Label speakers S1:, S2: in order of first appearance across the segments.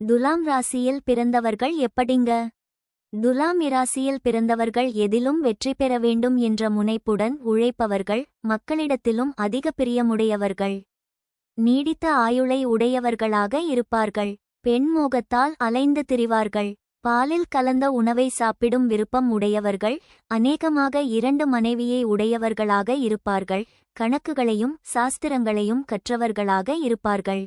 S1: துலாம் ராசியில் பிறந்தவர்கள் எப்படிங்க? துலாம் இராசியில் பிறந்தவர்கள் எதிலும் வெற்றி பெற வேண்டும் என்ற முனைப்புடன் உழைப்பவர்கள், மக்களிடத்திலும் அதிக பிரியமுடையவர்கள். நீடித்த ஆயுளை உடையவர்களாக இருப்பார்கள். பெண் மோகத்தால் அலைந்து திரிவார்கள். பாலில் கலந்த உணவை சாப்பிடும் விருப்பம் உடையவர்கள். அநேகமாக 2 மனைவியை உடையவர்களாக இருப்பார்கள். கணக்குகளையும் சாஸ்திரங்களையும் கற்றவர்களாக இருப்பார்கள்.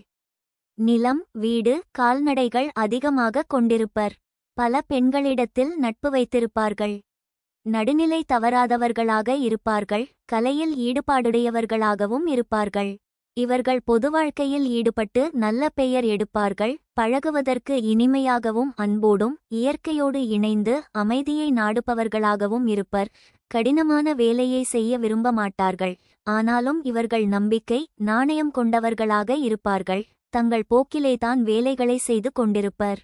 S1: நிலம், வீடு, கால்நடைகள் அதிகமாக கொண்டிருப்பர். பல பெண்களிடத்தில் நட்பு வைத்திருப்பார்கள். நடுநிலை தவறாதவர்களாக இருப்பார்கள். கலையில் ஈடுபாடுடையவர்களாகவும் இருப்பார்கள். இவர்கள் பொது வாழ்க்கையில் ஈடுபட்டு நல்ல பெயர் எடுப்பார்கள். பழகுவதற்கு இனிமையாகவும் அன்போடும் இயற்கையோடு இணைந்து அமைதியை நாடுபவர்களாகவும் இருப்பர். கடினமான வேலையை செய்ய விரும்ப மாட்டார்கள். ஆனாலும் இவர்கள் நம்பிக்கை, நாணயம் கொண்டவர்களாக இருப்பார்கள். தங்கள் போக்கிலேதான் வேலைகளை செய்து கொண்டிருப்பர்.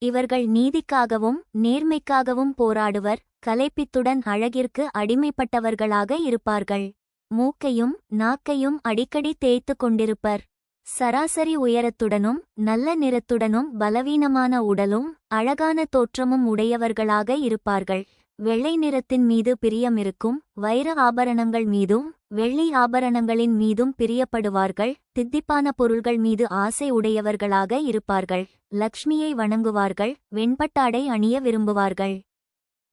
S1: இவர்கள் நீதிக்காகவும் நேர்மைக்காகவும் போராடுவர். கலைப்பித்துடன் அழகிற்கு அடிமைப்பட்டவர்களாக இருப்பார்கள். மூக்கையும் நாக்கையும் அடிக்கடி தேய்த்து கொண்டிருப்பர். சராசரி உயரத்துடனும் நல்ல நிறத்துடனும் பலவீனமான உடலும் அழகான தோற்றமும் உடையவர்களாக இருப்பார்கள். வெள்ளை நிறத்தின் மீது பிரியமிருக்கும். வைர ஆபரணங்கள் மீதும் வெள்ளி ஆபரணங்களின் மீதும் பிரியப்படுவார்கள். தித்திப்பான பொருள்கள் மீது ஆசை உடையவர்களாக இருப்பார்கள். லக்ஷ்மியை வணங்குவார்கள். வெண்பட்டாடை அணிய விரும்புவார்கள்.